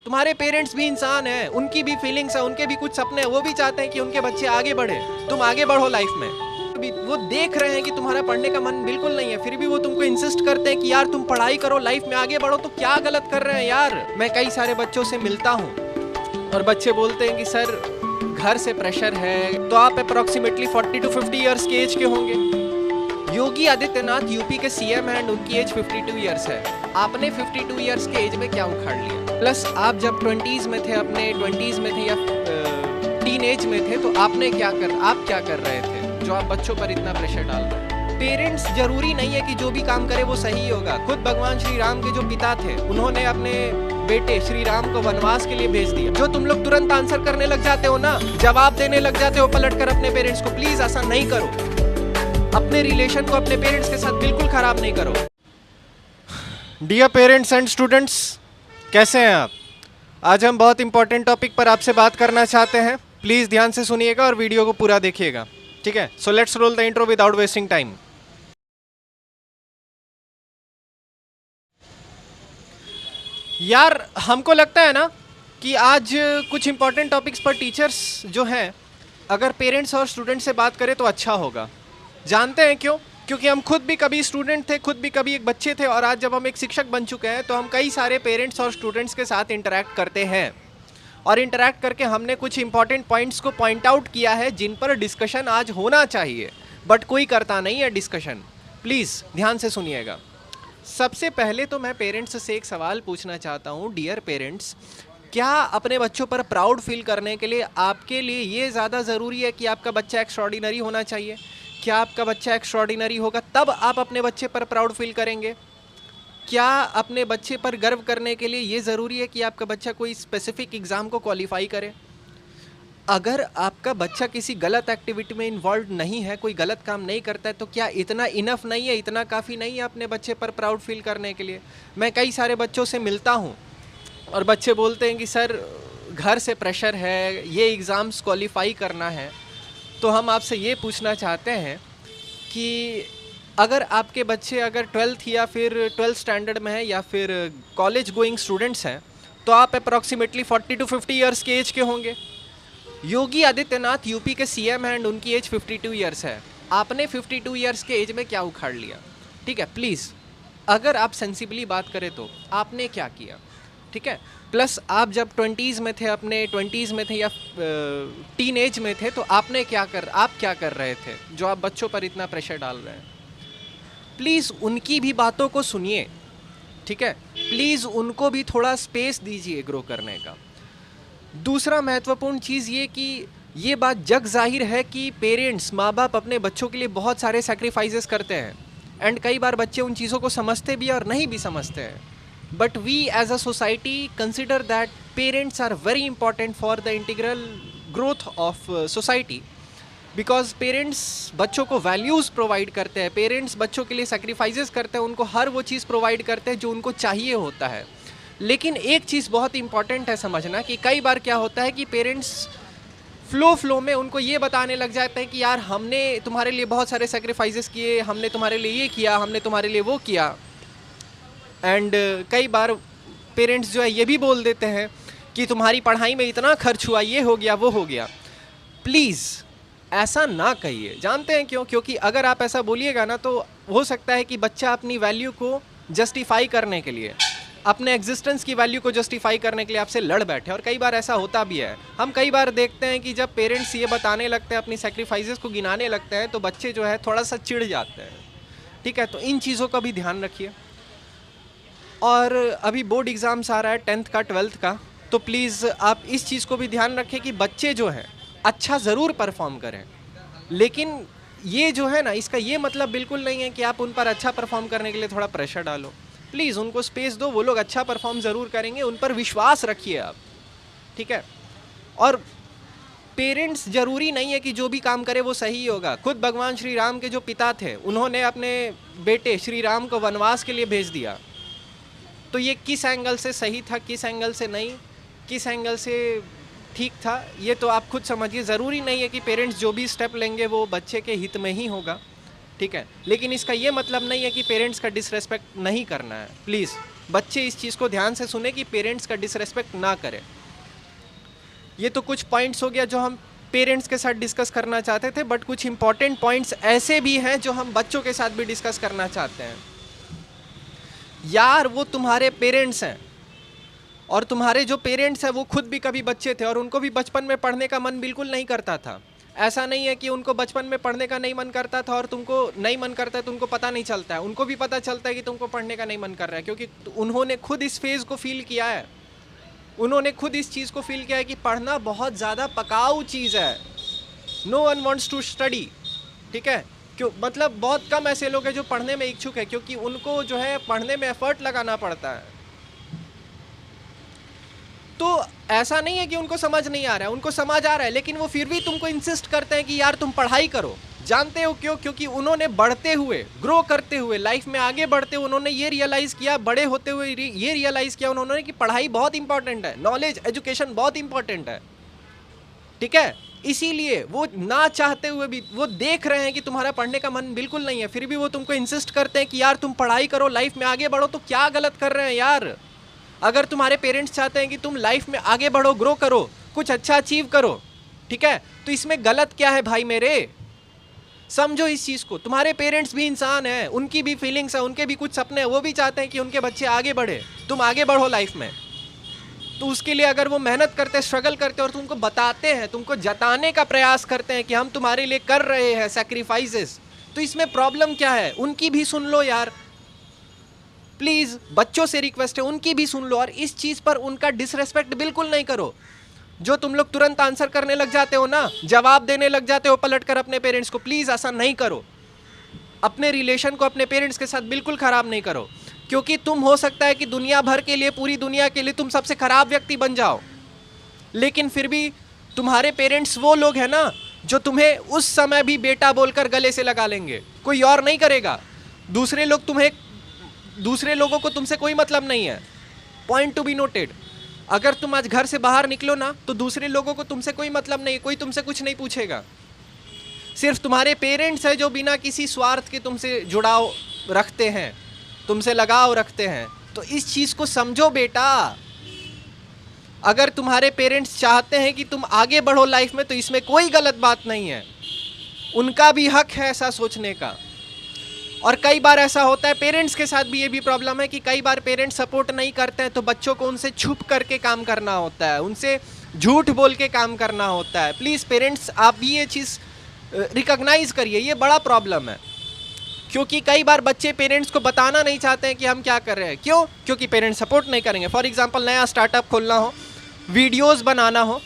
तुम्हारे पेरेंट्स भी इंसान हैं, उनकी भी फीलिंग्स है, उनके भी कुछ सपने हैं, वो भी चाहते हैं कि उनके बच्चे आगे बढ़े, तुम आगे बढ़ो लाइफ में। वो देख रहे हैं कि तुम्हारा पढ़ने का मन बिल्कुल नहीं है, फिर भी वो तुमको इंसिस्ट करते हैं कि यार तुम पढ़ाई करो, लाइफ में आगे बढ़ो। तो क्या गलत कर रहे हैं यार। मैं कई सारे बच्चों से मिलता हूँ और बच्चे बोलते हैं कि सर घर से प्रेशर है। तो आप अप्रोक्सीमेटली 40 to 50 ईयर्स के एज के होंगे। योगी आदित्यनाथ यूपी के सीएम हैं, उनकी एज 52 ईयर्स है। आपने 52 ईयर्स के एज में क्या उखाड़ लिया? प्लस आप जब 20s में थे, अपने 20s में थे या टीन एज में थे, तो आप क्या कर रहे थे जो आप बच्चों पर इतना प्रेशर डाल रहे हैं? पेरेंट्स जरूरी नहीं है कि जो भी काम करे वो सही होगा। खुद भगवान श्री राम के जो पिता थे, उन्होंने अपने बेटे श्री राम को वनवास के लिए भेज दिया। जो तुम लोग तुरंत आंसर करने लग जाते हो ना, जवाब देने लग जाते हो पलट कर अपने पेरेंट्स को, प्लीज ऐसा नहीं करो। अपने रिलेशन को अपने पेरेंट्स के साथ बिल्कुल खराब नहीं करो। डियर पेरेंट्स एंड स्टूडेंट्स, कैसे हैं आप? आज हम बहुत इंपॉर्टेंट टॉपिक पर आपसे बात करना चाहते हैं। प्लीज़ ध्यान से सुनिएगा और वीडियो को पूरा देखिएगा, ठीक है? So let's roll the intro without wasting time. यार हमको लगता है ना कि आज कुछ इंपॉर्टेंट टॉपिक्स पर टीचर्स जो हैं, अगर पेरेंट्स और स्टूडेंट से बात करें तो अच्छा होगा। जानते हैं क्यों? क्योंकि हम खुद भी कभी स्टूडेंट थे, खुद भी कभी एक बच्चे थे, और आज जब हम एक शिक्षक बन चुके हैं तो हम कई सारे पेरेंट्स और स्टूडेंट्स के साथ इंटरैक्ट करते हैं। और इंटरैक्ट करके हमने कुछ इंपॉर्टेंट पॉइंट्स को पॉइंट आउट किया है जिन पर डिस्कशन आज होना चाहिए, बट कोई करता नहीं है डिस्कशन। प्लीज़ ध्यान से सुनिएगा। सबसे पहले तो मैं पेरेंट्स से एक सवाल पूछना चाहता हूँ। डियर पेरेंट्स, क्या अपने बच्चों पर प्राउड फील करने के लिए आपके लिए ये ज़्यादा ज़रूरी है कि आपका बच्चा एक्स्ट्रॉर्डिनरी होना चाहिए? क्या आपका बच्चा एक्स्ट्रॉर्डिनरी होगा तब आप अपने बच्चे पर प्राउड फील करेंगे? क्या अपने बच्चे पर गर्व करने के लिए ये ज़रूरी है कि आपका बच्चा कोई स्पेसिफिक एग्ज़ाम को क्वालिफाई करे? अगर आपका बच्चा किसी गलत एक्टिविटी में इन्वॉल्व नहीं है, कोई गलत काम नहीं करता है, तो क्या इतना इनफ नहीं है, इतना काफ़ी नहीं है अपने बच्चे पर प्राउड फील करने के लिए? मैं कई सारे बच्चों से मिलता हूँ और बच्चे बोलते हैं कि सर घर से प्रेशर है, ये एग्ज़ाम्स क्वालिफाई करना है। तो हम आपसे ये पूछना चाहते हैं कि अगर आपके बच्चे अगर 12th या फिर 12th स्टैंडर्ड में है या फिर कॉलेज गोइंग स्टूडेंट्स हैं, तो आप अप्रॉक्सीमेटली 40 to 50 ईयर्स के एज के होंगे। योगी आदित्यनाथ यूपी के सीएम हैं, उनकी एज 52 ईयर्स है। आपने 52 ईयर्स के एज में क्या उखाड़ लिया? ठीक है, प्लीज़ अगर आप सेंसिबली बात करें तो आपने क्या किया? ठीक है। प्लस आप जब 20s में थे, अपने 20s में थे या टीन एज में थे, तो आप क्या कर रहे थे जो आप बच्चों पर इतना प्रेशर डाल रहे हैं? प्लीज़ उनकी भी बातों को सुनिए, ठीक है? प्लीज़ उनको भी थोड़ा स्पेस दीजिए ग्रो करने का। दूसरा महत्वपूर्ण चीज़ ये कि ये बात जग जाहिर है कि पेरेंट्स, माँ बाप अपने बच्चों के लिए बहुत सारे सैक्रिफाइसेस करते हैं, एंड कई बार बच्चे उन चीज़ों को समझते भी और नहीं भी समझते हैं। But we as a society consider that parents are very important for the integral growth of society, because parents बच्चों को values provide करते हैं, parents बच्चों के लिए sacrifices करते हैं, उनको हर वो चीज़ provide करते हैं जो उनको चाहिए होता है। लेकिन एक चीज़ बहुत important है समझना कि कई बार क्या होता है कि पेरेंट्स फ्लो में उनको ये बताने लग जाते हैं कि यार हमने तुम्हारे लिए बहुत सारे sacrifices किए, हमने तुम्हारे लिए ये किया, हमने तुम्हारे लिए वो किया। एंड कई बार पेरेंट्स जो है ये भी बोल देते हैं कि तुम्हारी पढ़ाई में इतना खर्च हुआ, ये हो गया, वो हो गया। प्लीज़ ऐसा ना कहिए। जानते हैं क्यों? क्योंकि अगर आप ऐसा बोलिएगा ना, तो हो सकता है कि बच्चा अपनी वैल्यू को जस्टिफाई करने के लिए, अपने एग्जिस्टेंस की वैल्यू को जस्टिफाई करने के लिए आपसे लड़ बैठे। और कई बार ऐसा होता भी है। हम कई बार देखते हैं कि जब पेरेंट्स ये बताने लगते हैं, अपनी सेक्रीफाइसेस को गिनाने लगते हैं, तो बच्चे जो है थोड़ा सा चिढ़ जाते हैं, ठीक है? तो इन चीज़ों का भी ध्यान रखिए। और अभी बोर्ड एग्ज़ाम्स आ रहा है 10th का, 12th का, तो प्लीज़ आप इस चीज़ को भी ध्यान रखें कि बच्चे जो हैं अच्छा ज़रूर परफॉर्म करें, लेकिन ये जो है ना, इसका ये मतलब बिल्कुल नहीं है कि आप उन पर अच्छा परफॉर्म करने के लिए थोड़ा प्रेशर डालो। प्लीज़ उनको स्पेस दो, वो लोग अच्छा परफॉर्म ज़रूर करेंगे, उन पर विश्वास रखिए आप, ठीक है? और पेरेंट्स ज़रूरी नहीं है कि जो भी काम करे वो सही होगा। खुद भगवान श्री राम के जो पिता थे, उन्होंने अपने बेटे श्री राम को वनवास के लिए भेज दिया। तो ये किस एंगल से सही था, किस एंगल से नहीं, किस एंगल से ठीक था, ये तो आप खुद समझिए। ज़रूरी नहीं है कि पेरेंट्स जो भी स्टेप लेंगे वो बच्चे के हित में ही होगा, ठीक है? लेकिन इसका ये मतलब नहीं है कि पेरेंट्स का डिसरेस्पेक्ट नहीं करना है। प्लीज़ बच्चे इस चीज़ को ध्यान से सुने कि पेरेंट्स का डिसरेस्पेक्ट ना करें। ये तो कुछ पॉइंट्स हो गया जो हम पेरेंट्स के साथ डिस्कस करना चाहते थे, बट कुछ इंपॉर्टेंट पॉइंट्स ऐसे भी हैं जो हम बच्चों के साथ भी डिस्कस करना चाहते हैं। यार वो तुम्हारे पेरेंट्स हैं, और तुम्हारे जो पेरेंट्स हैं वो खुद भी कभी बच्चे थे और उनको भी बचपन में पढ़ने का मन बिल्कुल नहीं करता था। ऐसा नहीं है कि उनको बचपन में पढ़ने का नहीं मन करता था और तुमको नहीं मन करता है, तुमको पता नहीं चलता है। उनको भी पता चलता है कि तुमको पढ़ने का नहीं मन कर रहा है, क्योंकि उन्होंने खुद इस फेज़ को फील किया है। उन्होंने खुद इस चीज़ को फील किया है कि पढ़ना बहुत ज़्यादा पकाऊ चीज़ है। No one wants to study, ठीक है। क्यों, मतलब बहुत कम ऐसे लोग हैं जो पढ़ने में इच्छुक है, क्योंकि उनको जो है पढ़ने में एफर्ट लगाना पड़ता है। तो ऐसा नहीं है कि उनको समझ नहीं आ रहा है, उनको समझ आ रहा है, लेकिन वो फिर भी तुमको इंसिस्ट करते हैं कि यार तुम पढ़ाई करो। जानते हो क्यों? क्योंकि उन्होंने बढ़ते हुए, ग्रो करते हुए, लाइफ में आगे बढ़ते हुए उन्होंने ये रियलाइज़ किया, बड़े होते हुए ये रियलाइज़ किया उन्होंने कि पढ़ाई बहुत इंपॉर्टेंट है, नॉलेज, एजुकेशन बहुत इंपॉर्टेंट है, ठीक है। इसीलिए वो ना चाहते हुए भी वो देख रहे हैं कि तुम्हारा पढ़ने का मन बिल्कुल नहीं है, फिर भी वो तुमको इंसिस्ट करते हैं कि यार तुम पढ़ाई करो, लाइफ में आगे बढ़ो। तो क्या गलत कर रहे हैं यार? अगर तुम्हारे पेरेंट्स चाहते हैं कि तुम लाइफ में आगे बढ़ो, ग्रो करो, कुछ अच्छा अचीव करो, ठीक है, तो इसमें गलत क्या है भाई मेरे? समझो इस चीज़ को। तुम्हारे पेरेंट्स भी इंसान हैं, उनकी भी फीलिंग्स हैं, उनके भी कुछ सपने हैं, वो भी चाहते हैं कि उनके बच्चे आगे बढ़े, तुम आगे बढ़ो लाइफ में। तो उसके लिए अगर वो मेहनत करते हैं, स्ट्रगल करते हैं और तुमको बताते हैं, तुमको जताने का प्रयास करते हैं कि हम तुम्हारे लिए कर रहे हैं सैक्रिफाइसेस, तो इसमें प्रॉब्लम क्या है? उनकी भी सुन लो यार, प्लीज़, बच्चों से रिक्वेस्ट है, उनकी भी सुन लो। और इस चीज़ पर उनका डिसरेस्पेक्ट बिल्कुल नहीं करो। जो तुम लोग तुरंत आंसर करने लग जाते हो ना, जवाब देने लग जाते हो पलट कर अपने पेरेंट्स को, प्लीज़ ऐसा नहीं करो। अपने रिलेशन को अपने पेरेंट्स के साथ बिल्कुल ख़राब नहीं करो, क्योंकि तुम हो सकता है कि दुनिया भर के लिए, पूरी दुनिया के लिए तुम सबसे ख़राब व्यक्ति बन जाओ, लेकिन फिर भी तुम्हारे पेरेंट्स वो लोग हैं ना जो तुम्हें उस समय भी बेटा बोलकर गले से लगा लेंगे, कोई और नहीं करेगा। दूसरे लोगों को तुमसे कोई मतलब नहीं है। Point to be noted. अगर तुम आज घर से बाहर निकलो ना, तो दूसरे लोगों को तुमसे कोई मतलब नहीं, कोई तुमसे कुछ नहीं पूछेगा। सिर्फ तुम्हारे पेरेंट्स हैं जो बिना किसी स्वार्थ के तुमसे जुड़ाव रखते हैं, तुमसे लगाव रखते हैं। तो इस चीज़ को समझो बेटा। अगर तुम्हारे पेरेंट्स चाहते हैं कि तुम आगे बढ़ो लाइफ में, तो इसमें कोई गलत बात नहीं है, उनका भी हक है ऐसा सोचने का। और कई बार ऐसा होता है, पेरेंट्स के साथ भी ये भी प्रॉब्लम है कि कई बार पेरेंट्स सपोर्ट नहीं करते हैं, तो बच्चों को उनसे छुप करके काम करना होता है, उनसे झूठ बोल के काम करना होता है। प्लीज़ पेरेंट्स, आप भी ये चीज़ रिकॉग्नाइज करिए, ये बड़ा प्रॉब्लम है। क्योंकि कई बार बच्चे पेरेंट्स को बताना नहीं चाहते हैं कि हम क्या कर रहे हैं। क्यों? क्योंकि पेरेंट्स सपोर्ट नहीं करेंगे। फॉर एग्जाम्पल, नया स्टार्टअप खोलना हो, वीडियोज़ बनाना हो,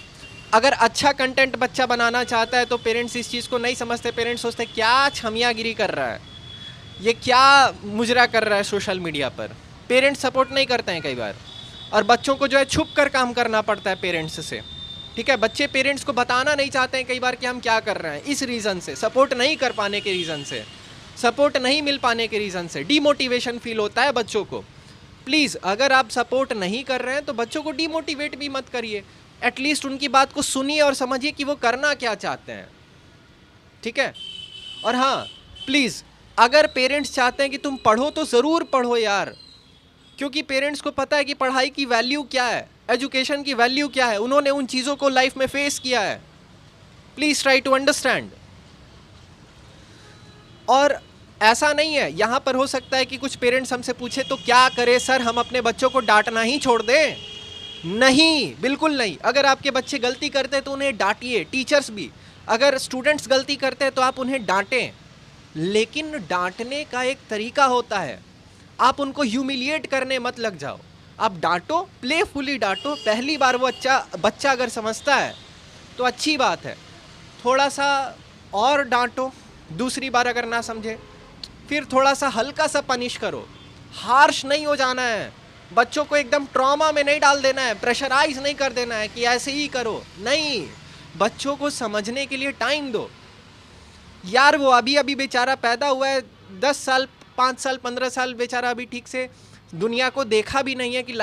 अगर अच्छा कंटेंट बच्चा बनाना चाहता है तो पेरेंट्स इस चीज़ को नहीं समझते। पेरेंट्स सोचते हैं क्या छमियागिरी कर रहा है, ये क्या मुजरा कर रहा है सोशल मीडिया पर। पेरेंट्स सपोर्ट नहीं करते हैं कई बार, और बच्चों को जो है छुप कर काम करना पड़ता है पेरेंट्स से, ठीक है। बच्चे पेरेंट्स को बताना नहीं चाहते हैं कई बार कि हम क्या कर रहे हैं, इस रीज़न से, सपोर्ट नहीं कर पाने के रीज़न से, सपोर्ट नहीं मिल पाने के रीज़न से डीमोटिवेशन फील होता है बच्चों को। प्लीज़, अगर आप सपोर्ट नहीं कर रहे हैं तो बच्चों को डीमोटिवेट भी मत करिए, एटलीस्ट उनकी बात को सुनिए और समझिए कि वो करना क्या चाहते हैं, ठीक है। और हाँ, प्लीज़, अगर पेरेंट्स चाहते हैं कि तुम पढ़ो तो ज़रूर पढ़ो यार, क्योंकि पेरेंट्स को पता है कि पढ़ाई की वैल्यू क्या है, एजुकेशन की वैल्यू क्या है, उन्होंने उन चीज़ों को लाइफ में फेस किया है। Please try to understand. और ऐसा नहीं है, यहाँ पर हो सकता है कि कुछ पेरेंट्स हमसे पूछे तो क्या करें सर, हम अपने बच्चों को डांटना ही छोड़ दें? नहीं, बिल्कुल नहीं। अगर आपके बच्चे गलती करते हैं तो उन्हें डांटिए, टीचर्स भी। अगर स्टूडेंट्स गलती करते हैं तो आप उन्हें डांटें, लेकिन डांटने का एक तरीका होता है। आप उनको ह्यूमिलिएट करने मत लग जाओ। आप डांटो, प्लेफुली डांटो। पहली बार वो बच्चा अगर समझता है तो अच्छी बात है, थोड़ा सा और डांटो। दूसरी बार अगर ना समझे, फिर थोड़ा सा हल्का सा पनिश करो। हार्श नहीं हो जाना है, बच्चों को एकदम ट्रॉमा में नहीं डाल देना है, प्रेशराइज नहीं कर देना है कि ऐसे ही करो। नहीं, बच्चों को समझने के लिए टाइम दो यार। वो अभी अभी बेचारा पैदा हुआ है, 10 साल, 5 साल, 15 साल, बेचारा अभी ठीक से दुनिया को देखा भी नहीं है कि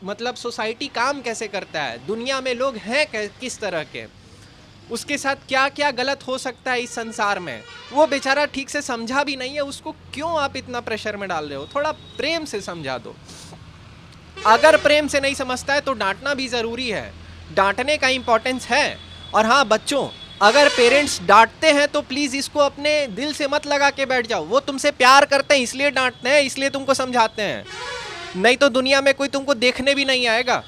मतलब सोसाइटी काम कैसे करता है, दुनिया में लोग हैं किस तरह के, उसके साथ क्या क्या गलत हो सकता है इस संसार में, वो बेचारा ठीक से समझा भी नहीं है। उसको क्यों आप इतना प्रेशर में डाल रहे हो? थोड़ा प्रेम से समझा दो। अगर प्रेम से नहीं समझता है तो डांटना भी ज़रूरी है, डांटने का इंपॉर्टेंस है। और हाँ बच्चों, अगर पेरेंट्स डांटते हैं तो प्लीज़ इसको अपने दिल से मत लगा के बैठ जाओ। वो तुमसे प्यार करते हैं इसलिए डांटते हैं, इसलिए तुमको समझाते हैं, नहीं तो दुनिया में कोई तुमको देखने भी नहीं आएगा।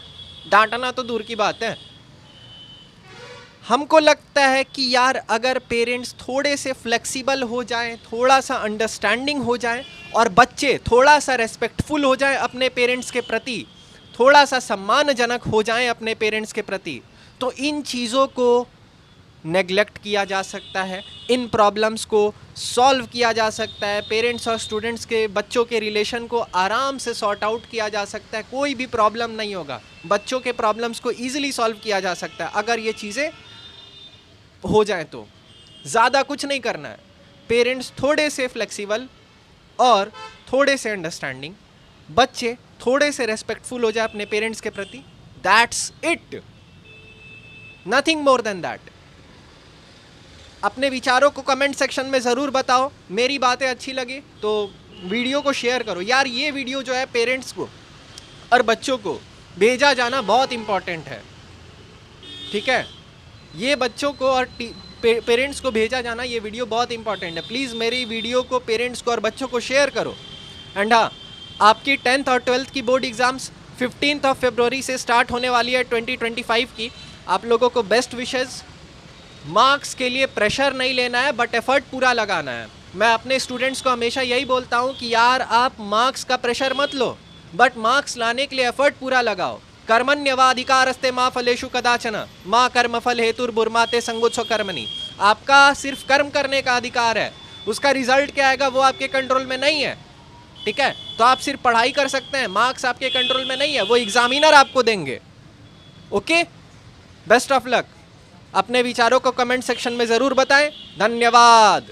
डांटना तो दूर की बात है। हमको लगता है कि यार अगर पेरेंट्स थोड़े से फ्लेक्सिबल हो जाएं, थोड़ा सा अंडरस्टैंडिंग हो जाएं और बच्चे थोड़ा सा रेस्पेक्टफुल हो जाएं अपने पेरेंट्स के प्रति, थोड़ा सा सम्मानजनक हो जाएं अपने पेरेंट्स के प्रति, तो इन चीज़ों को नेग्लेक्ट किया जा सकता है, इन प्रॉब्लम्स को सॉल्व किया जा सकता है, पेरेंट्स और स्टूडेंट्स के बच्चों के रिलेशन को आराम से सॉर्ट आउट किया जा सकता है, कोई भी प्रॉब्लम नहीं होगा, बच्चों के प्रॉब्लम्स को ईजिली सॉल्व किया जा सकता है अगर ये चीज़ें हो जाए तो। ज़्यादा कुछ नहीं करना है, पेरेंट्स थोड़े से फ्लेक्सिबल और थोड़े से अंडरस्टैंडिंग, बच्चे थोड़े से रेस्पेक्टफुल हो जाए अपने पेरेंट्स के प्रति, that's it, nothing more than that. अपने विचारों को कमेंट सेक्शन में ज़रूर बताओ, मेरी बातें अच्छी लगी तो वीडियो को शेयर करो। यार ये वीडियो जो है पेरेंट्स को और बच्चों को भेजा जाना बहुत इम्पॉर्टेंट है, ठीक है, ये बच्चों को और पेरेंट्स को भेजा जाना, ये वीडियो बहुत इंपॉर्टेंट है। प्लीज़ मेरी वीडियो को पेरेंट्स को और बच्चों को शेयर करो। एंड हाँ, आपकी 10th और 12th की बोर्ड एग्ज़ाम्स 15 फरवरी से स्टार्ट होने वाली है 2025 की। आप लोगों को बेस्ट विशेज़। मार्क्स के लिए प्रेशर नहीं लेना है बट एफर्ट पूरा लगाना है। मैं अपने स्टूडेंट्स को हमेशा यही बोलता हूँ कि यार आप मार्क्स का प्रेशर मत लो, बट मार्क्स लाने के लिए एफर्ट पूरा लगाओ। कर्मण्यवाधिकारस्ते माँ फलेषु कदाचन माँ कर्मफल हेतुर्बुर्माते संगोत्सव कर्मणि। आपका सिर्फ कर्म करने का अधिकार है, उसका रिजल्ट क्या आएगा वो आपके कंट्रोल में नहीं है, ठीक है। तो आप सिर्फ पढ़ाई कर सकते हैं, मार्क्स आपके कंट्रोल में नहीं है, वो एग्जामिनर आपको देंगे। Okay, best of luck. अपने विचारों को कमेंट सेक्शन में ज़रूर बताएं। धन्यवाद।